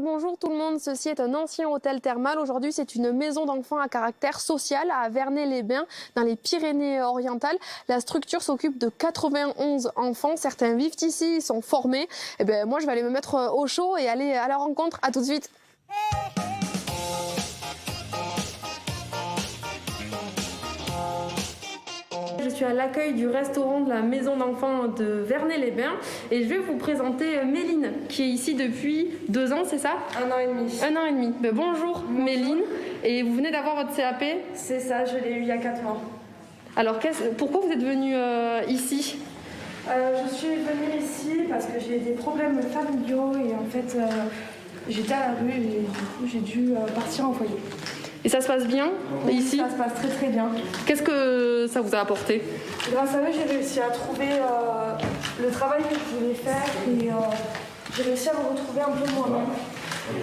Bonjour tout le monde, ceci est un ancien hôtel thermal. Aujourd'hui, c'est une maison d'enfants à caractère social à Vernay-les-Bains, dans les Pyrénées-Orientales. La structure s'occupe de 91 enfants. Certains vivent ici, ils sont formés. Et ben, moi, je vais aller me mettre au chaud et aller à la rencontre. À tout de suite. Je suis à l'accueil du restaurant de la maison d'enfants de Vernay-les-Bains et je vais vous présenter Méline qui est ici depuis 2 ans, c'est ça? 1 an et demi. 1 an et demi. Ben, bonjour Méline, et vous venez d'avoir votre CAP? C'est ça, je l'ai eu il y a 4 mois. Alors pourquoi vous êtes venue ici? Je suis venue ici parce que j'ai des problèmes familiaux et en fait j'étais à la rue et du coup j'ai dû partir en foyer. Et ça se passe bien ici? Ça se passe très très bien. Qu'est-ce que ça vous a apporté? Grâce à eux, j'ai réussi à trouver le travail que je voulais faire et j'ai réussi à me retrouver un peu moi-même.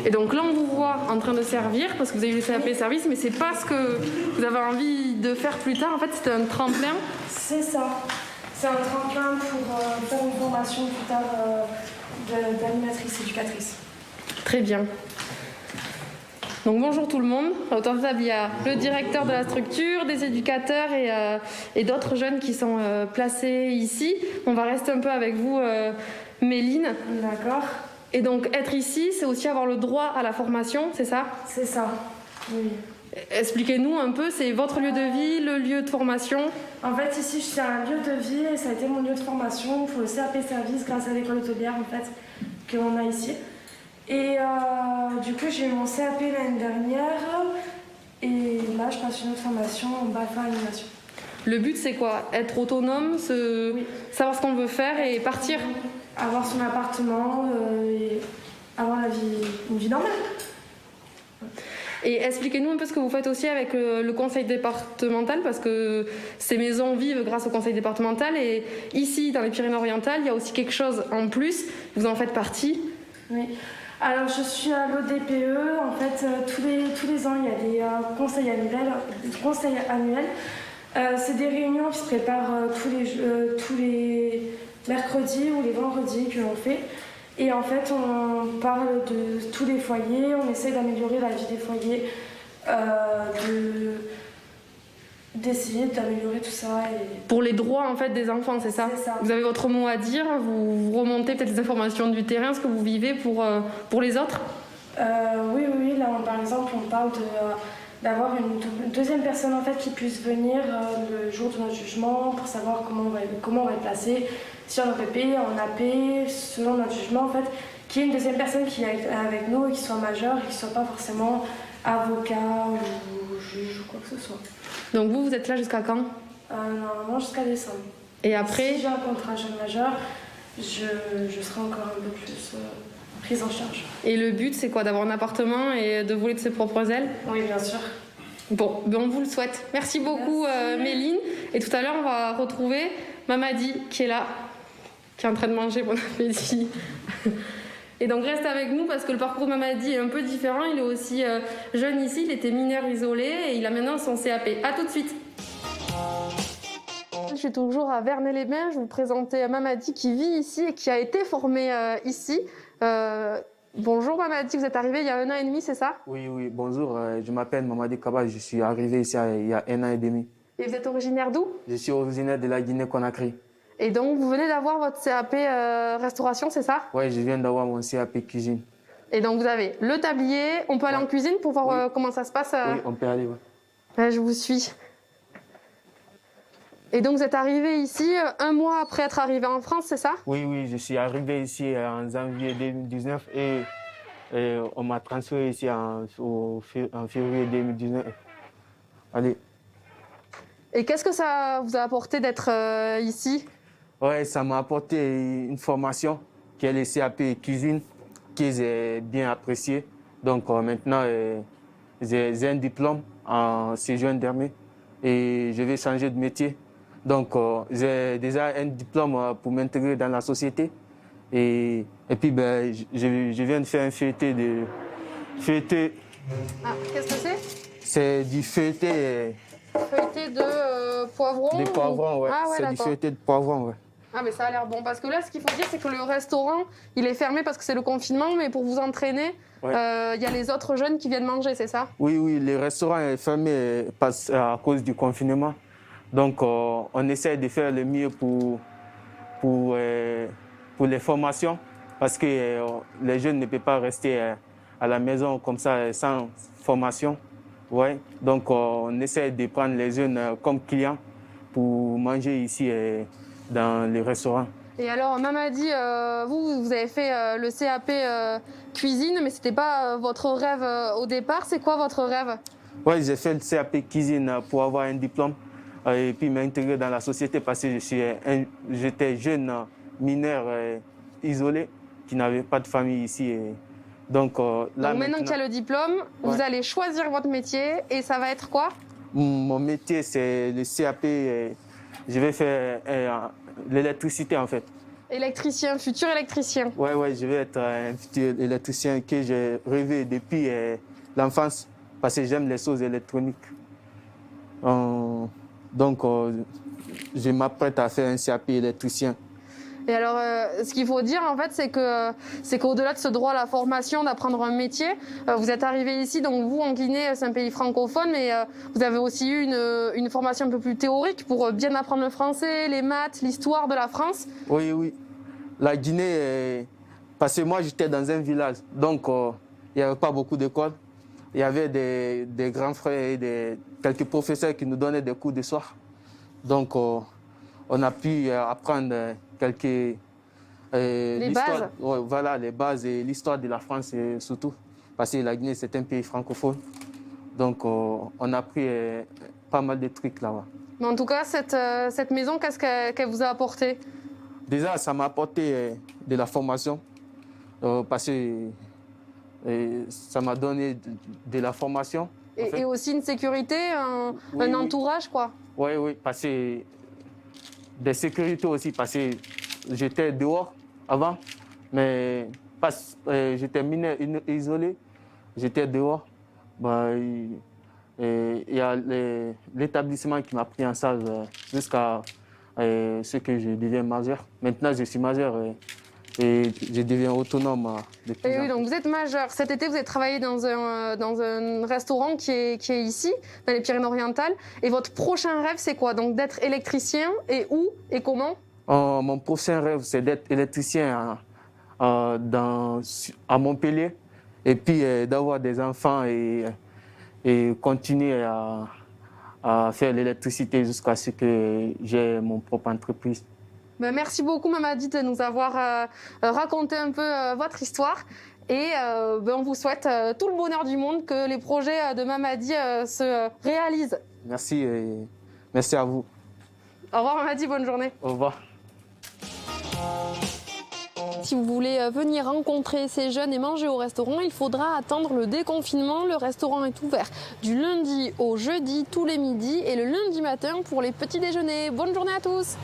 Et donc là, on vous voit en train de servir parce que vous avez eu le CAP service, mais c'est pas ce que vous avez envie de faire plus tard. En fait, c'était un tremplin. C'est ça. C'est un tremplin pour faire une formation plus tard d'animatrice éducatrice. Très bien. Donc bonjour tout le monde. Autour de la table, il y a le directeur de la structure, des éducateurs et d'autres jeunes qui sont placés ici. On va rester un peu avec vous, Méline. D'accord. Et donc être ici, c'est aussi avoir le droit à la formation, c'est ça? C'est ça, oui. Expliquez-nous un peu, c'est votre lieu de vie, le lieu de formation? En fait, ici, c'est un lieu de vie et ça a été mon lieu de formation pour le CAP service grâce à l'école hôtelière en fait, qu'on a ici. Et du coup, j'ai eu mon CAP l'année dernière et là, je passe une autre formation en BAFA animation. Le but, c'est quoi? Être autonome, savoir ce qu'on veut faire et partir? Avoir son appartement et avoir une vie normale. Et expliquez-nous un peu ce que vous faites aussi avec le conseil départemental, parce que ces maisons vivent grâce au conseil départemental et ici, dans les Pyrénées-Orientales, il y a aussi quelque chose en plus. Vous en faites partie? Oui. Alors, je suis à l'ODPE. En fait, tous les ans, il y a des conseils annuels. C'est des réunions qui se préparent tous les mercredis ou les vendredis que l'on fait. Et en fait, on parle de tous les foyers, on essaie d'améliorer la vie des foyers, d'essayer d'améliorer tout ça. Pour les droits en fait, des enfants, c'est ça? C'est ça. Vous avez votre mot à dire, vous remontez peut-être les informations du terrain, ce que vous vivez pour les autres? Oui, là par exemple, on parle d'avoir une deuxième personne en fait, qui puisse venir le jour de notre jugement pour savoir comment on va être placé, si en OPP, en AP, selon notre jugement en fait, qu'il y ait une deuxième personne qui est avec nous et qui soit majeure et qui ne soit pas forcément avocat ou juge ou quoi que ce soit. Donc vous êtes là jusqu'à quand? Normalement jusqu'à décembre. Et après? Si j'ai un contrat jeune majeur, je serai encore un peu plus prise en charge. Et le but, c'est quoi? D'avoir un appartement et de voler de ses propres ailes? Oui, bien sûr. Bon, ben on vous le souhaite. Merci beaucoup, Méline. Et tout à l'heure, on va retrouver Mamadi qui est là, qui est en train de manger. Bon appétit. Et donc reste avec nous parce que le parcours de Mamadi est un peu différent. Il est aussi jeune ici, il était mineur isolé et il a maintenant son CAP. A tout de suite. Je suis toujours à Vernay-les-Bains. Je vais vous présenter Mamadi qui vit ici et qui a été formé ici. Bonjour Mamadi, vous êtes arrivé il y a 1 an et demi, c'est ça? Oui, bonjour, je m'appelle Mamadi Kaba, je suis arrivé ici il y a 1 an et demi. Et vous êtes originaire d'où? Je suis originaire de la Guinée-Conakry. Et donc vous venez d'avoir votre CAP restauration, c'est ça? Oui, je viens d'avoir mon CAP cuisine. Et donc vous avez le tablier, on peut aller en cuisine pour voir comment ça se passe? Oui, on peut aller, Ouais, je vous suis. Et donc vous êtes arrivé ici 1 mois après être arrivé en France, c'est ça? Oui, je suis arrivé ici en janvier 2019 et on m'a transféré ici en février 2019. Allez. Et qu'est-ce que ça vous a apporté d'être ici? Oui, ça m'a apporté une formation qui est le CAP cuisine, que j'ai bien apprécié. Donc maintenant, j'ai un diplôme en séjour dernier et je vais changer de métier. Donc, j'ai déjà un diplôme pour m'intégrer dans la société. Et puis, je viens de faire un feuilleté de... Ah, qu'est-ce que c'est? C'est du feuilleté... Feuilleté de poivrons? Des poivrons, ouais. Ah, ouais, c'est du feuilleté de poivrons, ouais. Ah mais ça a l'air bon, parce que là ce qu'il faut dire c'est que le restaurant il est fermé parce que c'est le confinement, mais pour vous entraîner, il y a les autres jeunes qui viennent manger, c'est ça? Oui, oui, le restaurant est fermé à cause du confinement. Donc on essaie de faire le mieux pour les formations, parce que les jeunes ne peuvent pas rester à la maison comme ça sans formation. Ouais. Donc on essaie de prendre les jeunes comme clients pour manger ici dans le restaurant. Et alors Mamadi, vous avez fait le CAP cuisine, mais c'était pas votre rêve au départ. C'est quoi votre rêve? Oui, j'ai fait le CAP cuisine pour avoir un diplôme et puis m'intégrer dans la société, parce que j'étais jeune mineur isolé qui n'avait pas de famille ici. Donc maintenant qu'il y a le diplôme, vous allez choisir votre métier, et ça va être quoi? Mon métier, c'est le CAP. Je vais faire l'électricité en fait. Électricien, futur électricien. Oui, je vais être un futur électricien que j'ai rêvé depuis l'enfance, parce que j'aime les choses électroniques. Donc, je m'apprête à faire un CAP électricien. Et alors, ce qu'il faut dire, en fait, c'est qu'au-delà de ce droit à la formation, d'apprendre un métier, vous êtes arrivé ici, donc vous, en Guinée, c'est un pays francophone, mais vous avez aussi eu une formation un peu plus théorique pour bien apprendre le français, les maths, l'histoire de la France. Oui, oui. La Guinée, parce que moi, j'étais dans un village, donc il n'y avait pas beaucoup d'écoles. Il y avait des grands frères et quelques professeurs qui nous donnaient des cours de soir. Donc, on a pu apprendre quelques... les bases. Voilà, les bases et l'histoire de la France surtout. Parce que la Guinée, c'est un pays francophone. Donc, on a appris pas mal de trucs là-bas. Mais en tout cas, cette maison, qu'est-ce qu'elle vous a apporté? Déjà, ça m'a apporté de la formation. Parce que ça m'a donné de la formation. Et aussi une sécurité, un entourage, quoi. Oui, parce que des sécurités aussi, parce que j'étais dehors avant, mais j'étais mineur isolé, j'étais dehors. Il y a l'établissement qui m'a pris en charge jusqu'à ce que je devienne majeur. Maintenant, je suis majeur et je deviens autonome. Et oui, donc vous êtes majeur. Cet été, vous avez travaillé dans un restaurant qui est ici, dans les Pyrénées-Orientales. Et votre prochain rêve, c'est quoi? Donc d'être électricien, et où et comment? Mon prochain rêve, c'est d'être électricien à Montpellier, et puis d'avoir des enfants et continuer à faire l'électricité jusqu'à ce que j'ai mon propre entreprise. Merci beaucoup Mamadi de nous avoir raconté un peu votre histoire, et on vous souhaite tout le bonheur du monde, que les projets de Mamadi se réalisent. Merci et merci à vous. Au revoir Mamadi, bonne journée. Au revoir. Si vous voulez venir rencontrer ces jeunes et manger au restaurant, il faudra attendre le déconfinement. Le restaurant est ouvert du lundi au jeudi tous les midis, et le lundi matin pour les petits déjeuners. Bonne journée à tous.